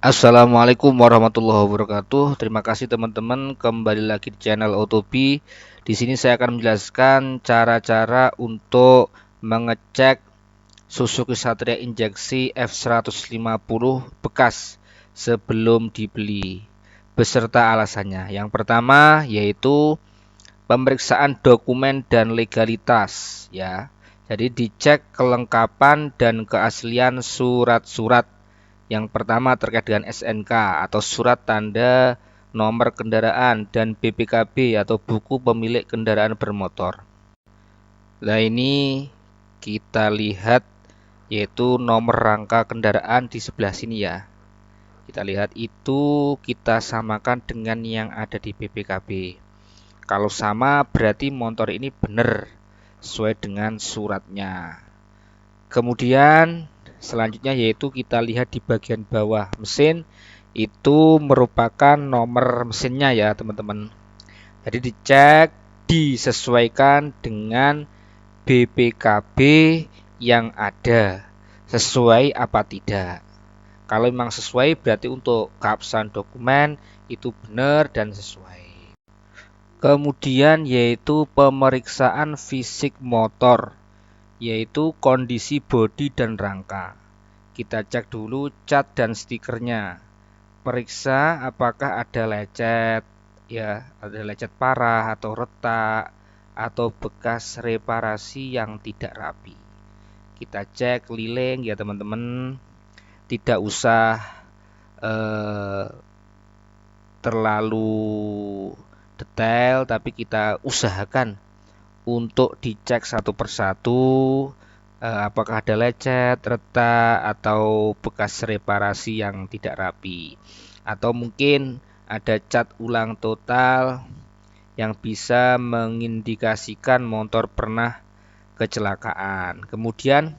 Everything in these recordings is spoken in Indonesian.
Assalamualaikum warahmatullahi wabarakatuh. Terima kasih teman-teman, kembali lagi di channel Autobi. Di sini saya akan menjelaskan cara-cara untuk mengecek Suzuki Satria injeksi F150 bekas sebelum dibeli, beserta alasannya. Yang pertama yaitu pemeriksaan dokumen dan legalitas, ya. Jadi dicek kelengkapan dan keaslian surat-surat. Yang pertama terkait dengan SNK atau surat tanda nomor kendaraan dan BPKB atau buku pemilik kendaraan bermotor. Nah, ini kita lihat yaitu nomor rangka kendaraan di sebelah sini ya. Kita lihat itu kita samakan dengan yang ada di BPKB. Kalau sama berarti motor ini benar sesuai dengan suratnya. Kemudian selanjutnya yaitu kita lihat di bagian bawah mesin, itu merupakan nomor mesinnya ya teman-teman. Jadi dicek, disesuaikan dengan BPKB yang ada, sesuai apa tidak. Kalau memang sesuai berarti untuk keabsahan dokumen itu benar dan sesuai. Kemudian yaitu pemeriksaan fisik motor, yaitu kondisi bodi dan rangka. Kita cek dulu cat dan stikernya. Periksa apakah ada lecet, ya, ada lecet parah atau retak atau bekas reparasi yang tidak rapi. Kita cek keliling ya teman-teman. Tidak usah terlalu detail, tapi kita usahakan untuk dicek satu persatu apakah ada lecet, retak, atau bekas reparasi yang tidak rapi, atau mungkin ada cat ulang total yang bisa mengindikasikan motor pernah kecelakaan. Kemudian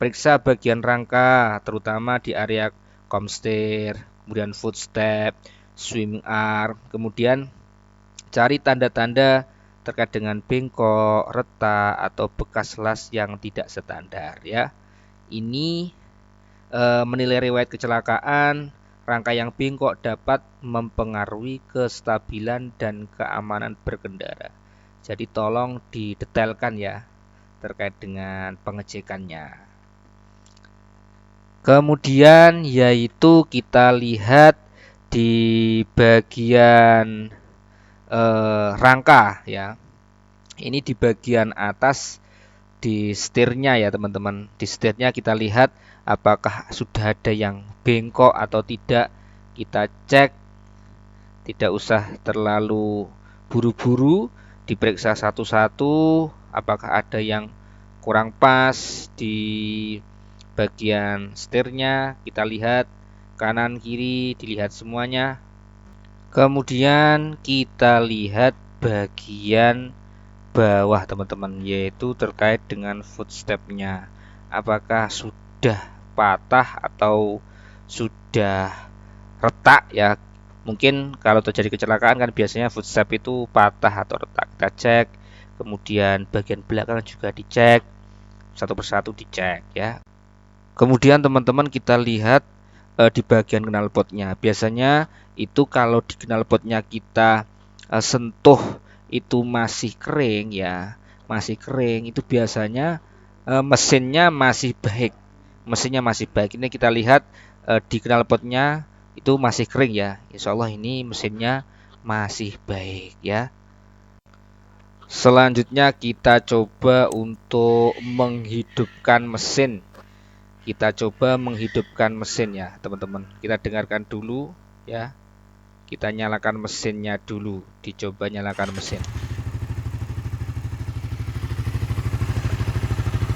periksa bagian rangka, terutama di area komstir, kemudian footstep, swimming arm, kemudian cari tanda-tanda terkait dengan bengkok, retak, atau bekas las yang tidak standar ya. Ini menilai riwayat kecelakaan. Rangka yang bengkok dapat mempengaruhi kestabilan dan keamanan berkendara. Jadi tolong didetailkan ya terkait dengan pengecekannya. Kemudian yaitu kita lihat di bagian rangka ya. Ini di bagian atas di setirnya ya teman-teman. Di setirnya kita lihat apakah sudah ada yang bengkok atau tidak. Kita cek, tidak usah terlalu buru-buru, diperiksa satu-satu apakah ada yang kurang pas di bagian setirnya. Kita lihat kanan kiri, dilihat semuanya. Kemudian kita lihat bagian bawah teman-teman, yaitu terkait dengan footstepnya. Apakah sudah patah atau sudah retak ya. Mungkin kalau terjadi kecelakaan kan biasanya footstep itu patah atau retak. Kita cek. Kemudian bagian belakang juga dicek, satu persatu dicek ya. Kemudian teman-teman kita lihat di bagian knalpotnya. Biasanya itu kalau di knalpotnya kita sentuh itu masih kering ya, masih kering, itu biasanya mesinnya masih baik. Mesinnya masih baik. Ini kita lihat di knalpotnya itu masih kering ya. Insya Allah ini mesinnya masih baik ya. Selanjutnya kita coba untuk menghidupkan mesin. Kita coba menghidupkan mesin ya teman-teman. Kita dengarkan dulu ya. Kita nyalakan mesinnya dulu. Dicoba nyalakan mesin.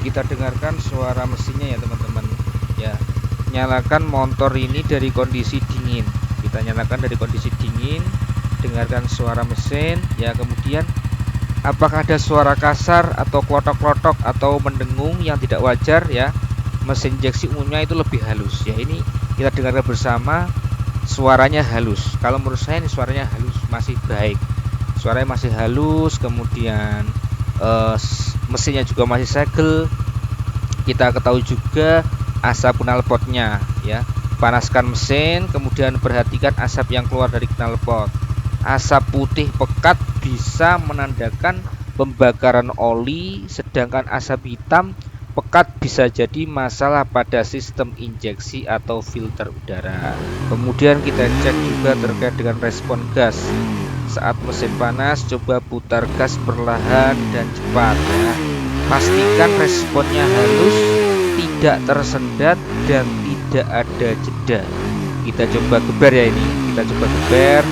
Kita dengarkan suara mesinnya ya teman-teman ya. Nyalakan motor ini dari kondisi dingin. Kita nyalakan dari kondisi dingin. Dengarkan suara mesin ya. Kemudian apakah ada suara kasar atau klotok-klotok atau mendengung yang tidak wajar ya. Mesin injeksi umumnya itu lebih halus ya. Ini kita dengarkan bersama, suaranya halus. Kalau menurut saya ini suaranya halus, masih baik. Suaranya masih halus. Kemudian mesinnya juga masih segel. Kita ketahui juga asap knalpotnya ya. Panaskan mesin, kemudian perhatikan asap yang keluar dari knalpot. Asap putih pekat bisa menandakan pembakaran oli, sedangkan asap hitam pekat bisa jadi masalah pada sistem injeksi atau filter udara. Kemudian kita cek juga terkait dengan respon gas. Saat mesin panas, coba putar gas perlahan dan cepat ya. Pastikan responnya halus, tidak tersendat, dan tidak ada jeda. Kita coba geber ya ini, kita coba geber.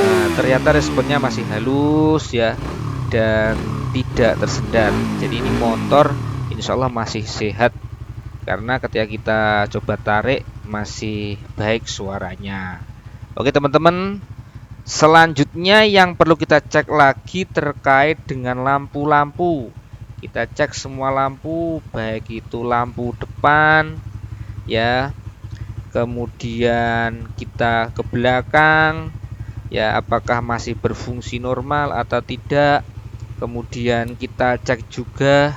Nah, ternyata responnya masih halus ya, dan tidak tersendat. Jadi ini motor insya Allah masih sehat, karena ketika kita coba tarik masih baik suaranya. Oke teman-teman, selanjutnya yang perlu kita cek lagi terkait dengan lampu-lampu. Kita cek semua lampu, baik itu lampu depan ya, kemudian kita ke belakang ya, apakah masih berfungsi normal atau tidak. Kemudian kita cek juga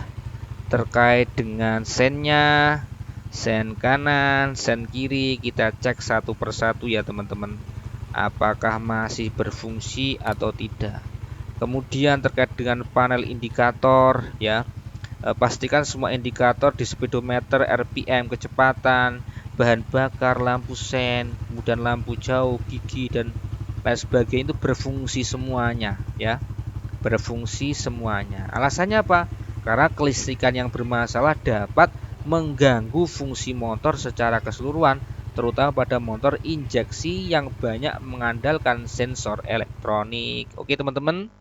terkait dengan sennya, sen kanan, sen kiri, kita cek satu persatu ya teman-teman, apakah masih berfungsi atau tidak. Kemudian terkait dengan panel indikator ya, pastikan semua indikator di speedometer, RPM, kecepatan, bahan bakar, lampu sen, kemudian lampu jauh, gigi, dan lain sebagainya itu berfungsi semuanya ya, berfungsi semuanya. Alasannya apa? Karena kelistrikan yang bermasalah dapat mengganggu fungsi motor secara keseluruhan, terutama pada motor injeksi yang banyak mengandalkan sensor elektronik. Oke teman-teman.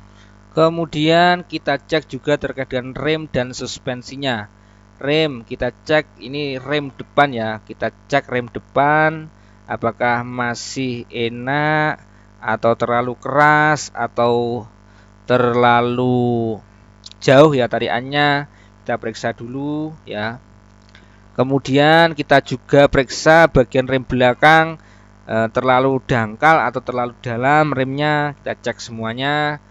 Kemudian kita cek juga terkait dengan rem dan suspensinya. Rem kita cek, ini rem depan ya, kita cek rem depan apakah masih enak atau terlalu keras atau terlalu jauh ya tariannya, kita periksa dulu ya. Kemudian kita juga periksa bagian rem belakang, terlalu dangkal atau terlalu dalam remnya, kita cek semuanya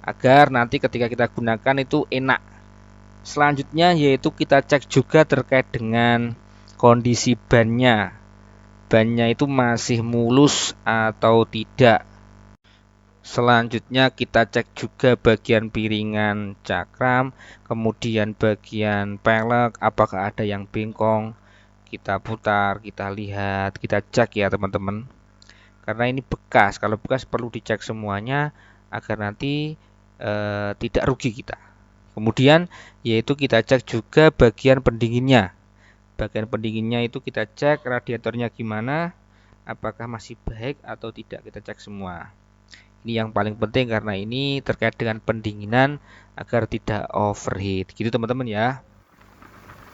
agar nanti ketika kita gunakan itu enak. Selanjutnya yaitu kita cek juga terkait dengan kondisi bannya itu masih mulus atau tidak. Selanjutnya kita cek juga bagian piringan cakram, kemudian bagian pelek apakah ada yang bengkong, kita putar, kita lihat, kita cek ya teman-teman, karena ini bekas. Kalau bekas perlu dicek semuanya agar nanti tidak rugi kita. Kemudian yaitu kita cek juga bagian pendinginnya. Bagian pendinginnya itu kita cek radiatornya gimana, apakah masih baik atau tidak, kita cek semua. Ini yang paling penting karena ini terkait dengan pendinginan agar tidak overheat. Gitu teman-teman ya.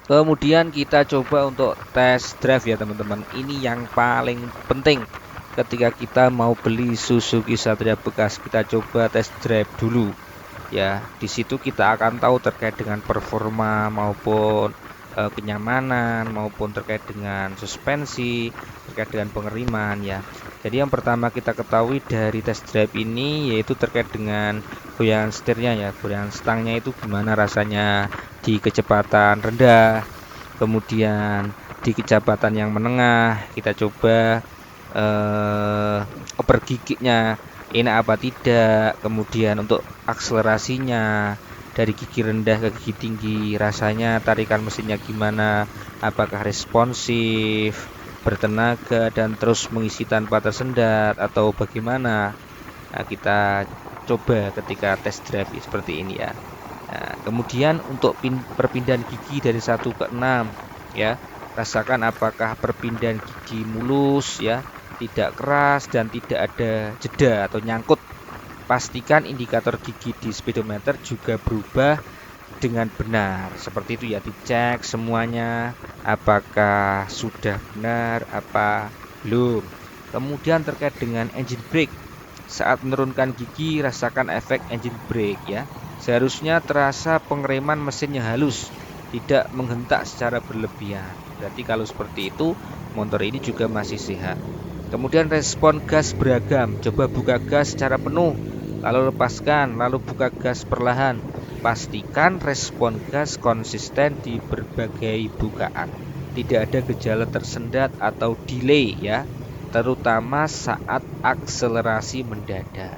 Kemudian kita coba untuk test drive ya teman-teman. Ini yang paling penting ketika kita mau beli Suzuki Satria bekas, kita coba test drive dulu ya. Di situ kita akan tahu terkait dengan performa maupun kenyamanan maupun terkait dengan suspensi, terkait dengan pengeriman ya. Jadi yang pertama kita ketahui dari test drive ini yaitu terkait dengan goyangan setirnya ya, goyangan stangnya itu gimana rasanya di kecepatan rendah, kemudian di kecepatan yang menengah. Kita coba oper giginya enak apa tidak, kemudian untuk akselerasinya dari gigi rendah ke gigi tinggi, rasanya tarikan mesinnya gimana, apakah responsif, bertenaga, dan terus mengisi tanpa tersendat atau bagaimana. Nah, kita coba ketika test drive seperti ini ya. Nah, kemudian untuk perpindahan gigi dari 1 ke 6 ya, rasakan apakah perpindahan gigi mulus ya, tidak keras dan tidak ada jeda atau nyangkut. Pastikan indikator gigi di speedometer juga berubah dengan benar. Seperti itu ya, dicek semuanya apakah sudah benar apa belum. Kemudian terkait dengan engine brake, saat menurunkan gigi rasakan efek engine brake ya. Seharusnya terasa pengereman mesinnya halus, tidak menghentak secara berlebihan. Berarti kalau seperti itu motor ini juga masih sehat. Kemudian respon gas beragam, coba buka gas secara penuh, lalu lepaskan, lalu buka gas perlahan. Pastikan respon gas konsisten di berbagai bukaan, tidak ada gejala tersendat atau delay ya, terutama saat akselerasi mendadak.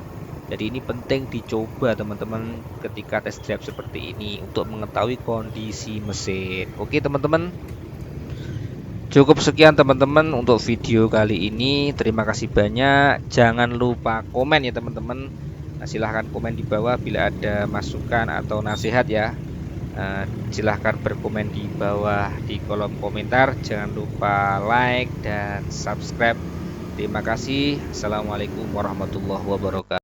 Jadi ini penting dicoba teman-teman ketika test drive seperti ini untuk mengetahui kondisi mesin. Oke teman-teman, cukup sekian teman-teman untuk video kali ini. Terima kasih banyak. Jangan lupa komen ya teman-teman. Nah, silahkan komen di bawah bila ada masukan atau nasihat ya. Silahkan berkomen di bawah di kolom komentar. Jangan lupa like dan subscribe. Terima kasih. Assalamualaikum warahmatullahi wabarakatuh.